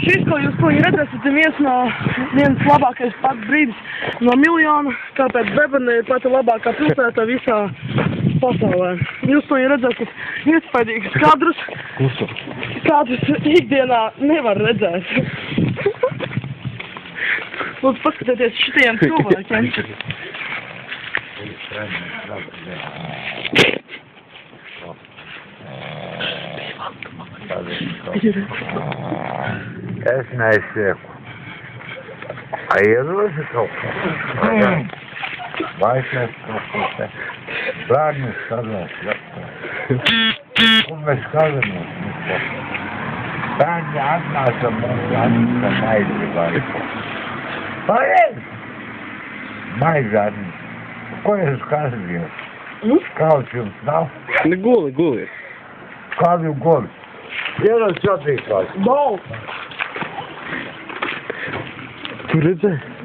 Šis, ko jūs redzēsiet, ir viens labākais pats brīdis no miljona, tāpēc Bebene ir pati labākā pilsēta visā pasaulē. Jūs to redzēsiet iespaidīgus kadrus, kādus ikdienā nevar redzēt. Lūdzu, paskatieties šitiem cilvēkiem. Es neizsieku. Iedosi kaut ko? Vai es kaut ko te? Bērni skatās. Un mēs skatāmies. Bērni atnāca mums atnāca maizi laiku. Pareizi! Maizi atnāca. Ko jūs skatāties? Kauts jums nav? Guli. Kādu guli? Ierodas jotīkās. Nav! Tu redzēji?